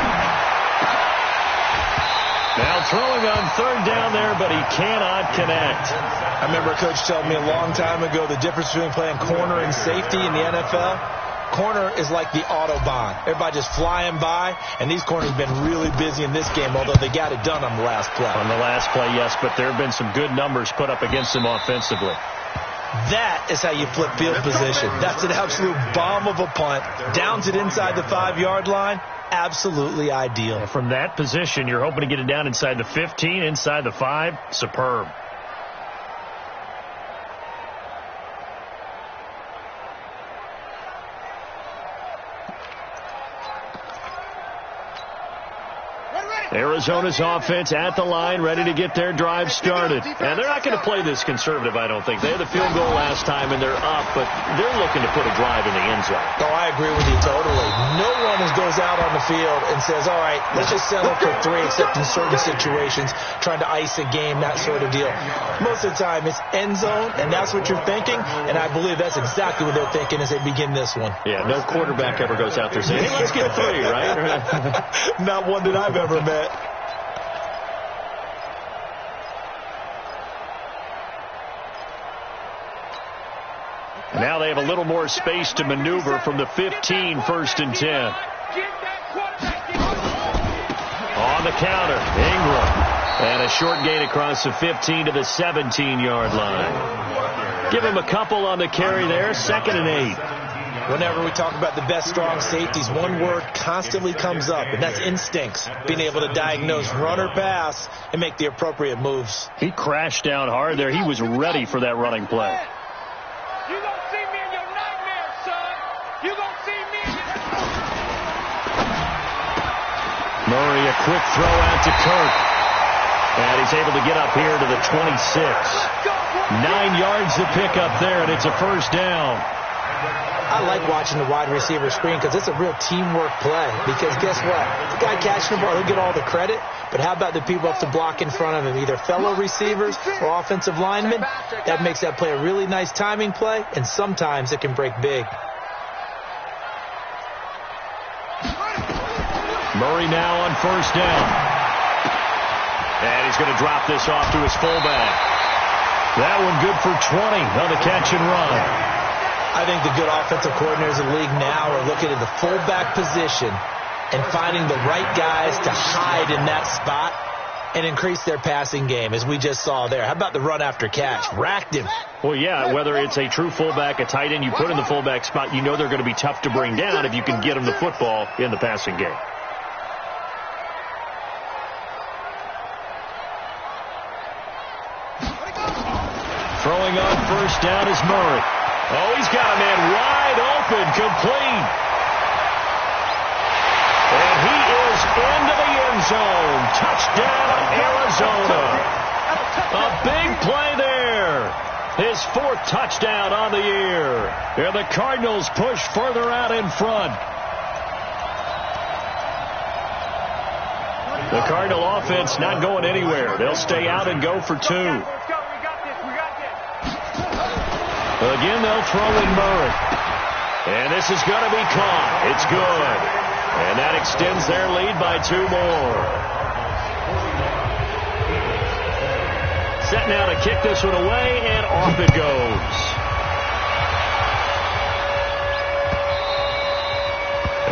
[SPEAKER 1] Now throwing on 3rd down there, but he cannot connect.
[SPEAKER 3] I remember a coach telling me a long time ago the difference between playing corner and safety in the NFL. Corner is like the Autobahn. Everybody just flying by, and these corners have been really busy in this game, although they got it done on the last play.
[SPEAKER 1] On the last play, yes, but there have been some good numbers put up against them offensively.
[SPEAKER 3] That is how you flip field position. That's an absolute bomb of a punt. Downs it inside the 5-yard line. Absolutely ideal.
[SPEAKER 1] And from that position, you're hoping to get it down inside the 15, inside the 5. Superb. Arizona's offense at the line, ready to get their drive started. And they're not going to play this conservative, I don't think. They had the field goal last time, and they're up, but they're looking to put a drive in the end zone.
[SPEAKER 3] Oh, I agree with you totally. No one goes out on the field and says, all right, let's just settle for 3, except in certain situations, trying to ice a game, that sort of deal. Most of the time, it's end zone, and that's what you're thinking, and I believe that's exactly what they're thinking as they begin this one.
[SPEAKER 1] Yeah, no quarterback ever goes out there saying, hey, let's get 3, right?
[SPEAKER 3] Not one that I've ever met.
[SPEAKER 1] Now they have a little more space to maneuver from the 15, 1st and 10. On the counter, Ingram. And a short gain across the 15 to the 17-yard line. Give him a couple on the carry there, 2nd and 8.
[SPEAKER 3] Whenever we talk about the best strong safeties, one word constantly comes up, and that's instincts. Being able to diagnose run or pass and make the appropriate moves.
[SPEAKER 1] He crashed down hard there. He was ready for that running play.
[SPEAKER 2] You gonna see me in your nightmares, son. You gonna see me in your...
[SPEAKER 1] Murray, a quick throw out to Kirk. And he's able to get up here to the 26. 9 yards to pick up there, and it's a 1st down.
[SPEAKER 3] I like watching the wide receiver screen because it's a real teamwork play. Because guess what? The guy catching the ball, he'll get all the credit. But how about the people up to block in front of him, either fellow receivers or offensive linemen? That makes that play a really nice timing play, and sometimes it can break big.
[SPEAKER 1] Murray now on 1st down. And he's going to drop this off to his fullback. That one good for 20 on the catch and run.
[SPEAKER 3] I think the good offensive coordinators in the league now are looking at the fullback position and finding the right guys to hide in that spot and increase their passing game, as we just saw there. How about the run after catch? Racked him.
[SPEAKER 1] Well, yeah, whether it's a true fullback, a tight end, you put in the fullback spot, you know they're going to be tough to bring down if you can get them the football in the passing game. Throwing on 1st down is Murray. Oh, he's got a man wide open, complete. And he is into the end zone. Touchdown, Arizona. A big play there. His 4th touchdown on the year. And the Cardinals push further out in front. The Cardinal offense not going anywhere. They'll stay out and go for 2. Again, they'll throw in Murray. And this is going to be caught. It's good. And that extends their lead by 2 more. Set now to kick this one away, and off it goes.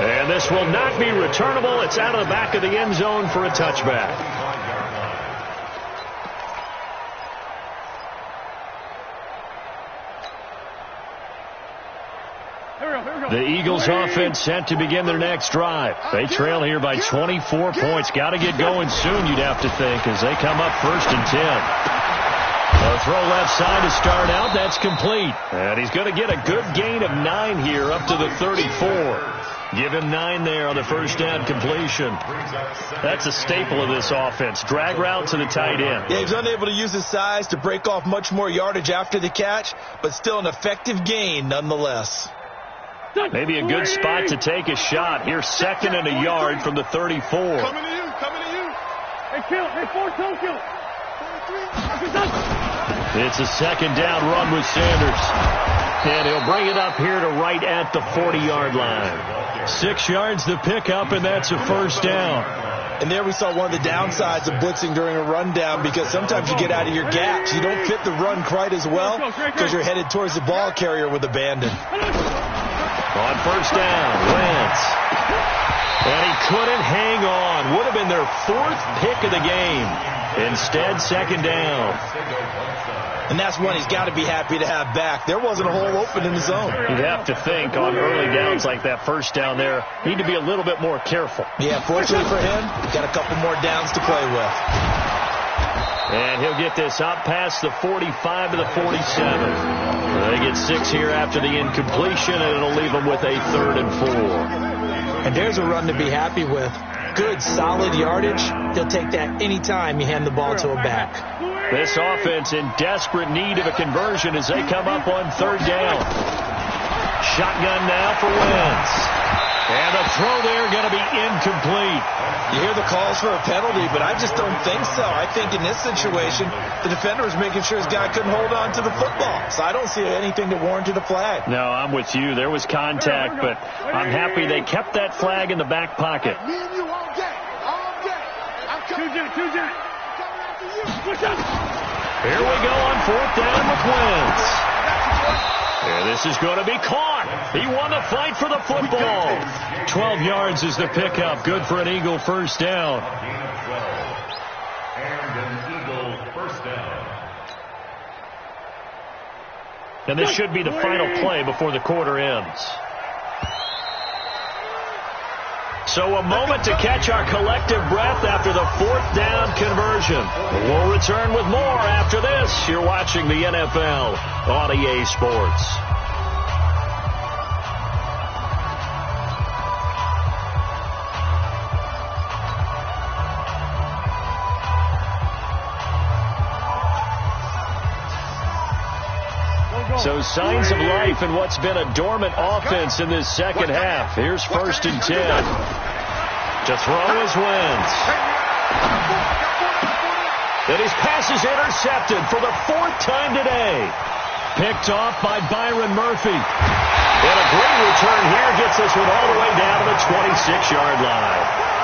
[SPEAKER 1] And this will not be returnable. It's out of the back of the end zone for a touchback. The Eagles offense set to begin their next drive. They trail here by 24 points. Got to get going soon, you'd have to think, as they come up 1st and 10. A throw left side to start out. That's complete. And he's going to get a good gain of 9 here up to the 34. Give him 9 there on the 1st down completion. That's a staple of this offense. Drag route to the tight end.
[SPEAKER 3] Yeah, he's unable to use his size to break off much more yardage after the catch, but still an effective gain nonetheless.
[SPEAKER 1] Maybe a good spot to take a shot. Here's 2nd and a yard from the 34.
[SPEAKER 2] Coming to you, coming to you. Hey, kill. Hey, 4, kill.
[SPEAKER 1] It's a 2nd down run with Sanders. And he'll bring it up here to right at the 40-yard line. 6 yards to pick up, and that's a 1st down.
[SPEAKER 3] And there we saw one of the downsides of blitzing during a rundown, because sometimes you get out of your gaps. You don't fit the run quite as well because you're headed towards the ball carrier with abandon.
[SPEAKER 1] On 1st down, Wentz. And he couldn't hang on. Would have been their 4th pick of the game. Instead, 2nd down.
[SPEAKER 3] And that's one he's got to be happy to have back. There wasn't a hole open in the zone.
[SPEAKER 1] You'd have to think on early downs like that 1st down there, need to be a little bit more careful.
[SPEAKER 3] Yeah, fortunately for him, got a couple more downs to play with.
[SPEAKER 1] And he'll get this up past the 45 to the 47. They get 6 here after the incompletion, and it'll leave them with a 3rd and 4.
[SPEAKER 3] And there's a run to be happy with. Good, solid yardage. They'll take that any time you hand the ball to a back.
[SPEAKER 1] This offense in desperate need of a conversion as they come up on 3rd down. Shotgun now for Wentz. And the throw there going to be incomplete.
[SPEAKER 3] You hear the calls for a penalty, but I just don't think so. I think in this situation, the defender was making sure his guy couldn't hold on to the football. So I don't see anything that warranted a flag.
[SPEAKER 1] No, I'm with you. There was contact, but I'm happy they kept that flag in the back pocket.
[SPEAKER 2] Me and you all day. All day. I'm coming. Two Jack. Coming after you. Push up.
[SPEAKER 1] Here we go on 4th down with Wentz. And this is going to be caught. He won the fight for the football. 12 yards is the pickup. Good for an Eagle first down.
[SPEAKER 4] Gain of 12. And an Eagle first down.
[SPEAKER 1] And this should be the final play before the quarter ends. So a moment to catch our collective breath after the fourth down conversion. We'll return with more after this. You're watching the NFL on EA Sports. So signs of life in what's been a dormant offense in this second half. Here's 1st and 10. To throw is Wentz. And his pass is intercepted for the 4th time today. Picked off by Byron Murphy. And a great return here gets this one all the way down to the 26-yard line.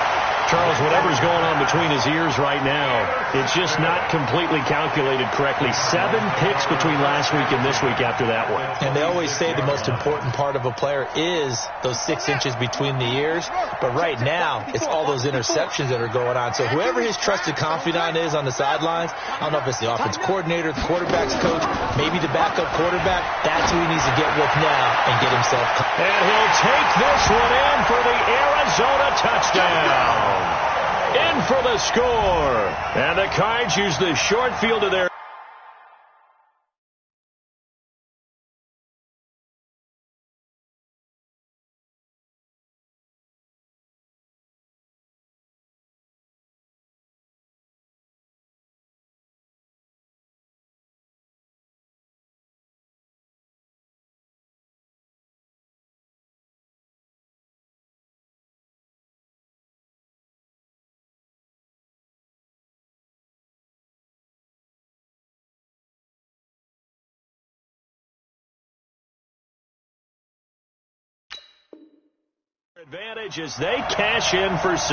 [SPEAKER 1] Charles, whatever's going on between his ears right now, it's just not completely calculated correctly. 7 picks between last week and this week after that one.
[SPEAKER 3] And they always say the most important part of a player is those 6 inches between the ears. But right now, it's all those interceptions that are going on. So whoever his trusted confidant is on the sidelines, I don't know if it's the offense coordinator, the quarterback's coach, maybe the backup quarterback, that's who he needs to get with now and get himself.
[SPEAKER 1] And he'll take this one in for the Arizona touchdown. In for the score. And the Cards use the short field of their... advantage as they cash in for 6.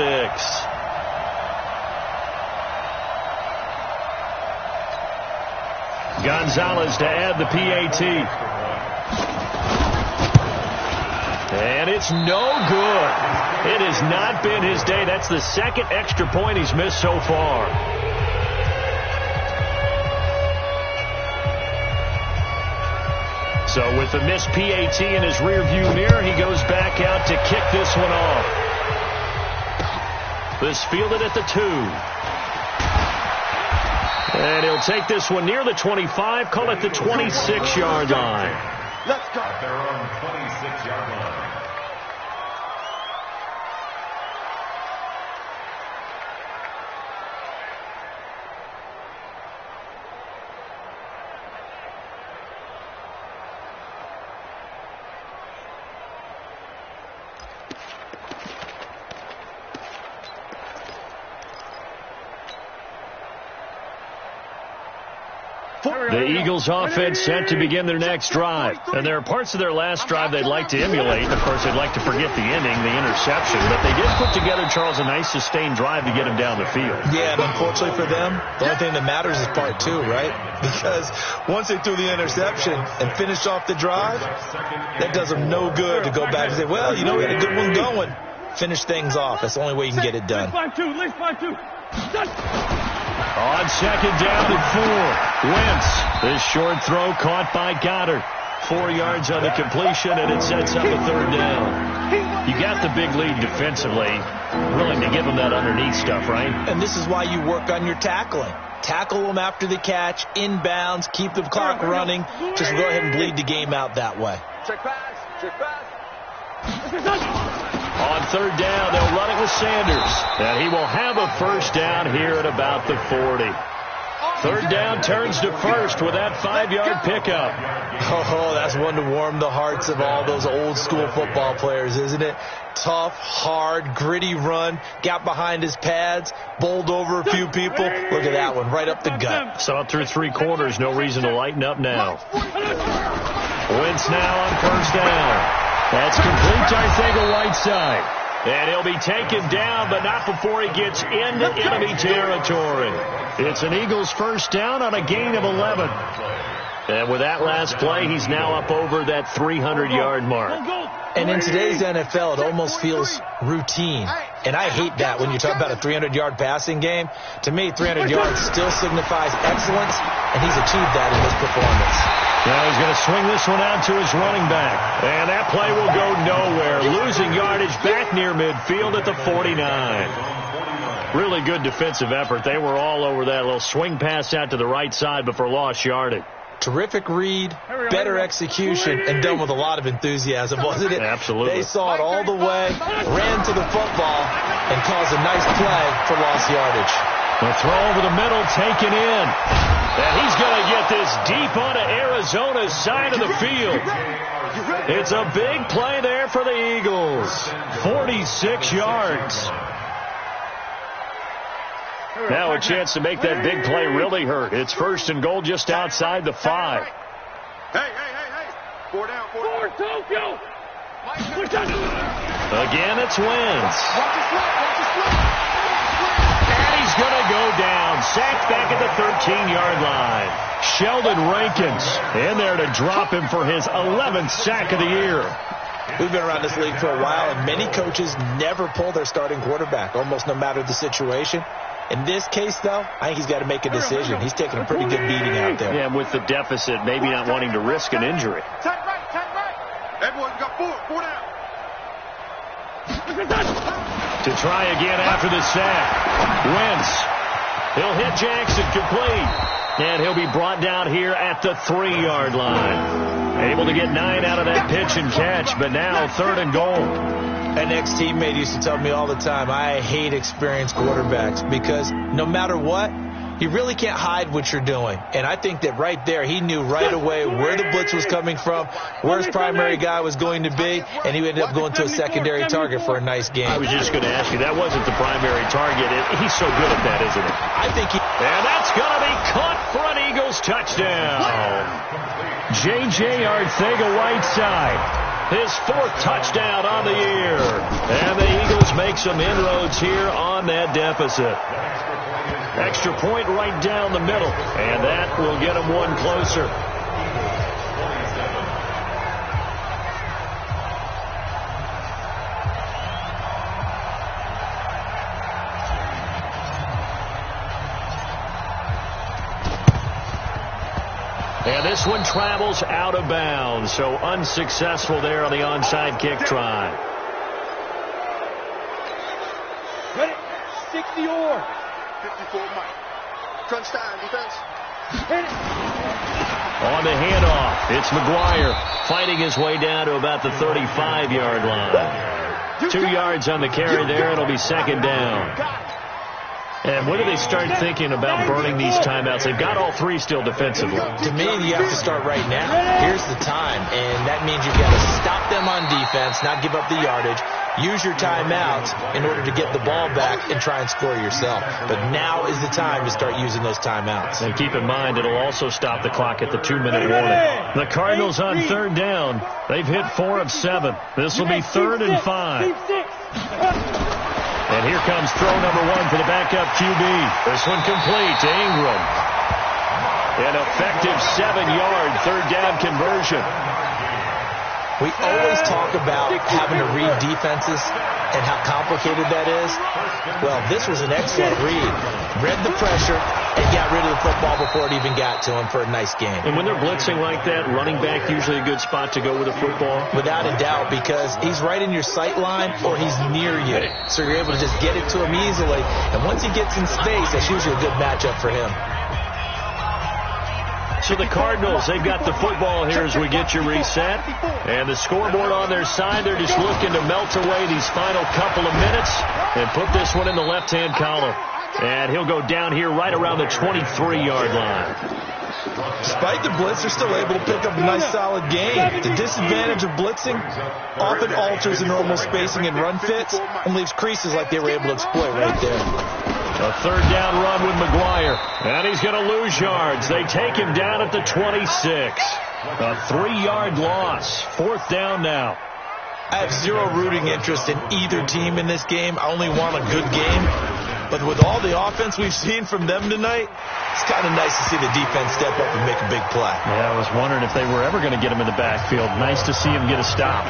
[SPEAKER 1] Gonzalez to add the PAT. And it's no good. It has not been his day. That's the 2nd extra point he's missed so far. So with the missed PAT in his rearview mirror, he goes back out to kick this one off. This fielded at the 2. And he'll take this one near the 25, call it the 26-yard line.
[SPEAKER 4] Let's go. At their own 26-yard line.
[SPEAKER 1] The Eagles offense set to begin their next drive. And there are parts of their last drive they'd like to emulate. Of course, they'd like to forget the ending, the interception. But they did put together, Charles, a nice sustained drive to get him down the field.
[SPEAKER 3] Yeah, and unfortunately for them, the only thing that matters is part 2, right? Because once they threw the interception and finished off the drive, that does them no good to go back and say, well, you know, we had a good one going. Finish things off. That's the only way you can get it done.
[SPEAKER 2] Let's 5-2.
[SPEAKER 1] On 2nd down and 4. Wentz. This short throw caught by Goddard. 4 yards on the completion, and it sets up a 3rd down. You got the big lead defensively. Willing to give them that underneath stuff, right?
[SPEAKER 3] And this is why you work on your tackling. Tackle them after the catch, inbounds, keep the clock running. Just go ahead and bleed the game out that way.
[SPEAKER 2] Check pass.
[SPEAKER 1] On 3rd down, they'll run it with Sanders. And he will have a first down here at about the 40. 3rd down turns to 1st with that 5-yard pickup.
[SPEAKER 3] Oh, that's one to warm the hearts of all those old school football players, isn't it? Tough, hard, gritty run. Got behind his pads, bowled over a few people. Look at that one, right up the gut.
[SPEAKER 1] Saw through 3 quarters, no reason to lighten up now. Wentz now on 1st down. That's complete to Arcega-Whiteside. And he'll be taken down, but not before he gets into enemy territory. It's an Eagles first down on a gain of 11. And with that last play, he's now up over that 300-yard mark.
[SPEAKER 3] And in today's NFL, it almost feels routine. And I hate that when you talk about a 300-yard passing game. To me, 300 yards still signifies excellence, and he's achieved that in this performance.
[SPEAKER 1] Now he's going to swing this one out to his running back. And that play will go nowhere. Losing yardage back near midfield at the 49. Really good defensive effort. They were all over that little swing pass out to the right side before lost yardage.
[SPEAKER 3] Terrific read, better execution, and done with a lot of enthusiasm, wasn't it?
[SPEAKER 1] Absolutely.
[SPEAKER 3] They saw it all the way, ran to the football, and caused a nice play for lost yardage.
[SPEAKER 1] The throw over the middle, taken in. And he's going to get this deep onto Arizona's side of the field. It's a big play there for the Eagles. 46 yards. Now a chance to make that big play really hurt. It's 1st and goal just outside the 5.
[SPEAKER 2] Hey. 4 down.
[SPEAKER 1] Again, it's Wentz. And he's going to go down. Sacked back at the 13-yard line. Sheldon Rankins in there to drop him for his 11th sack of the year.
[SPEAKER 3] We've been around this league for a while, and many coaches never pull their starting quarterback, almost no matter the situation. In this case, though, I think he's got to make a decision. He's taking a pretty good beating out there.
[SPEAKER 1] Yeah, with the deficit, maybe not wanting to risk an injury.
[SPEAKER 2] Tight right. Everyone got 4 down.
[SPEAKER 1] To try again after the sack. Wentz. He'll hit Jackson complete. And he'll be brought down here at the 3-yard line. Able to get 9 out of that pitch and catch, but now 3rd and goal.
[SPEAKER 3] An ex-teammate used to tell me all the time, I hate experienced quarterbacks because no matter what, you really can't hide what you're doing. And I think that right there, he knew right away where the blitz was coming from, where his primary guy was going to be, and he ended up going to a secondary target for a nice game.
[SPEAKER 1] I was just going to ask you, that wasn't the primary target. He's so good at that, isn't he?
[SPEAKER 3] I think he...
[SPEAKER 1] And that's going to be caught for an Eagles touchdown. J.J. Arcega-Whiteside. His 4th touchdown on the year. And the Eagles make some inroads here on that deficit. Extra point right down the middle. And that will get them one closer. And this one travels out of bounds, so unsuccessful there on the onside kick try.
[SPEAKER 2] Ready? 60 or 54 Mike. Crunch time, defense.
[SPEAKER 1] On the handoff, it's McGuire fighting his way down to about the 35-yard line. 2 yards on the carry there. It'll be 2nd down. And when do they start thinking about burning these timeouts? They've got all 3 still defensively.
[SPEAKER 3] To me, you have to start right now. Here's the time, and that means you've got to stop them on defense, not give up the yardage, use your timeouts in order to get the ball back and try and score yourself. But now is the time to start using those timeouts.
[SPEAKER 1] And keep in mind, it'll also stop the clock at the 2-minute warning. The Cardinals on 3rd down. They've hit 4 of 7. This will be 3rd and 5. And here comes throw number 1 for the backup QB. This one complete to Ingram. An effective 7-yard 3rd down conversion.
[SPEAKER 3] We always talk about having to read defenses and how complicated that is. Well, this was an excellent read. Read the pressure and got rid of the football before it even got to him for a nice game.
[SPEAKER 1] And when they're blitzing like that, running back usually a good spot to go with the football?
[SPEAKER 3] Without a doubt, because he's right in your sight line or he's near you. So you're able to just get it to him easily. And once he gets in space, that's usually a good matchup for him.
[SPEAKER 1] So the Cardinals, they've got the football here as we get you reset. And the scoreboard on their side, they're just looking to melt away these final couple of minutes and put this one in the left-hand column. And he'll go down here right around the 23-yard line.
[SPEAKER 3] Despite the blitz, they're still able to pick up a nice solid game. The disadvantage of blitzing often alters the normal spacing and run fits and leaves creases like they were able to exploit right there.
[SPEAKER 1] A 3rd down run with McGuire. And he's going to lose yards. They take him down at the 26. A 3-yard loss. 4th down now.
[SPEAKER 3] I have zero rooting interest in either team in this game. I only want a good game. But with all the offense we've seen from them tonight, it's kind of nice to see the defense step up and make a big play.
[SPEAKER 1] Yeah, I was wondering if they were ever going to get him in the backfield. Nice to see him get a stop.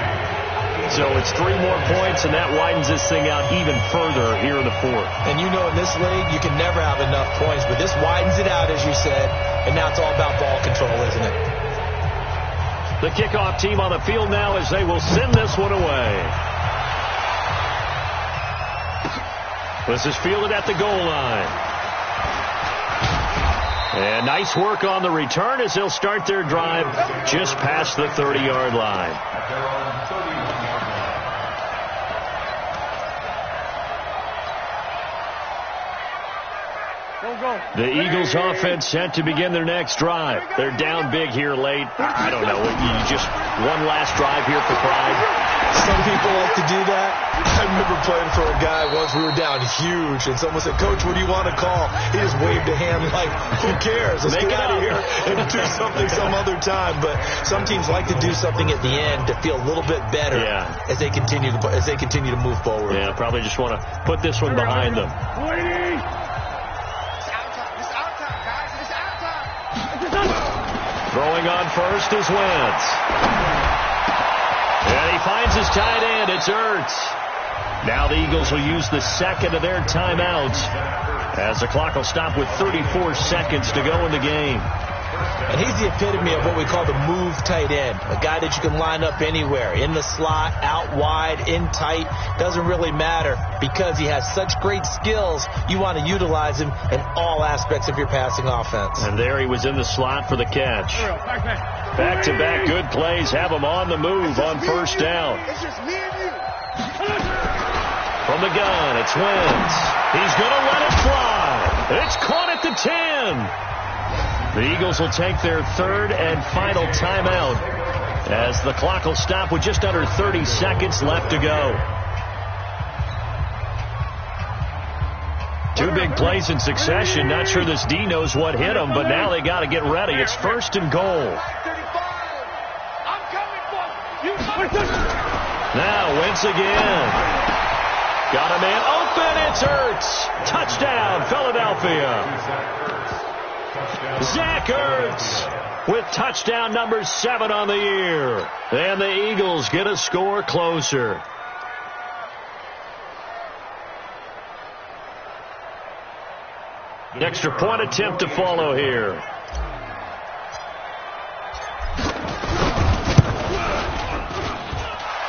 [SPEAKER 1] So it's 3 more points, and that widens this thing out even further here in the fourth.
[SPEAKER 3] And you know in this league, you can never have enough points, but this widens it out, as you said, and now it's all about ball control, isn't it?
[SPEAKER 1] The kickoff team on the field now as they will send this one away. This is fielded at the goal line. And nice work on the return as they'll start their drive just past the 30-yard line. The Eagles offense set to begin their next drive. They're down big here late. I don't know. You just one last drive here for pride.
[SPEAKER 3] Some people like to do that. I remember playing for a guy once. We were down huge, and someone said, "Coach, what do you want to call?" He just waved a hand like, "Who cares? Let's get out of here and do something some other time." But some teams like to do something at the end to feel a little bit better as they continue to move forward.
[SPEAKER 1] Yeah, probably just want to put this one behind them. Throwing on first is Wentz. And he finds his tight end. It's Ertz. Now the Eagles will use the second of their timeouts as the clock will stop with 34 seconds to go in the game.
[SPEAKER 3] And he's the epitome of what we call the move tight end. A guy that you can line up anywhere, in the slot, out wide, in tight. Doesn't really matter because he has such great skills. You want to utilize him in all aspects of your passing offense.
[SPEAKER 1] And there he was in the slot for the catch. Back-to-back good plays have him on the move on first down. From the gun, it's Wentz. He's going to let it fly. It's caught at the 10. The Eagles will take their third and final timeout as the clock will stop with just under 30 seconds left to go. 2 big plays in succession. Not sure this D knows what hit him, but now they got to get ready. It's first and goal. Now Wentz again. Got a man open. It's Ertz. Touchdown, Philadelphia. Zach Ertz with touchdown number 7 on the year. And the Eagles get a score closer. Extra point attempt to follow here.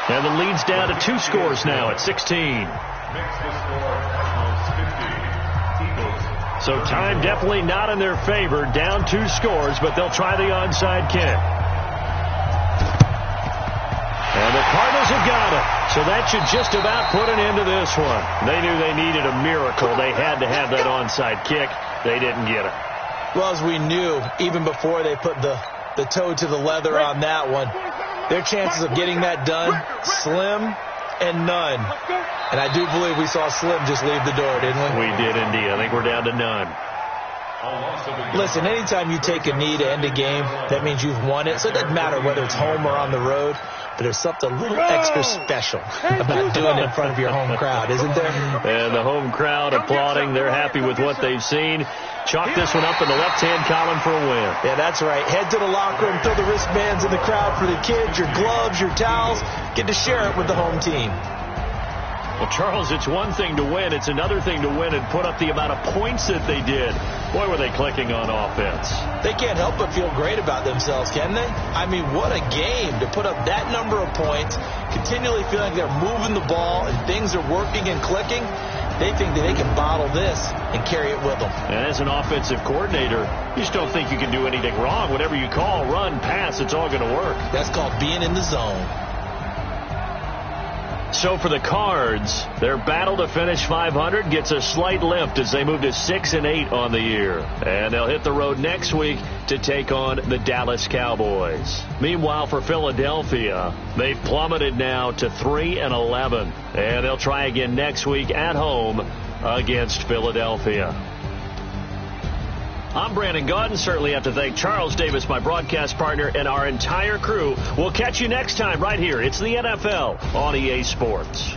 [SPEAKER 1] And the lead's down to 2 scores now at 16. So time definitely not in their favor. Down 2 scores, but they'll try the onside kick. And the Cardinals have got it. So that should just about put an end to this one. They knew they needed a miracle. They had to have that onside kick. They didn't get it.
[SPEAKER 3] Well, as we knew, even before they put the toe to the leather on that one, their chances of getting that done, slim and none. And I do believe we saw Slim just leave the door, didn't we?
[SPEAKER 1] We did indeed. I think we're down to none.
[SPEAKER 3] Listen, anytime you take a knee to end a game, that means you've won it. So it doesn't matter whether it's home or on the road. But there's something a little extra special about doing it in front of your home crowd, isn't there?
[SPEAKER 1] And the home crowd applauding. They're happy with what they've seen. Chalk this one up in the left-hand column for a win.
[SPEAKER 3] Yeah, that's right. Head to the locker room, throw the wristbands in the crowd for the kids, your gloves, your towels. Get to share it with the home team.
[SPEAKER 1] Well, Charles, it's one thing to win. It's another thing to win and put up the amount of points that they did. Boy, were they clicking on offense.
[SPEAKER 3] They can't help but feel great about themselves, can they? I mean, what a game to put up that number of points, continually feeling like they're moving the ball and things are working and clicking. They think that they can bottle this and carry it with them.
[SPEAKER 1] And as an offensive coordinator, you just don't think you can do anything wrong. Whatever you call, run, pass, it's all going to work.
[SPEAKER 3] That's called being in the zone.
[SPEAKER 1] So for the Cards, their battle to finish 500 gets a slight lift as they move to 6-8 on the year. And they'll hit the road next week to take on the Dallas Cowboys. Meanwhile, for Philadelphia, they've plummeted now to 3-11. And they'll try again next week at home against Philadelphia. I'm Brandon Gaudin. Certainly have to thank Charles Davis, my broadcast partner, and our entire crew. We'll catch you next time right here. It's the NFL on EA Sports.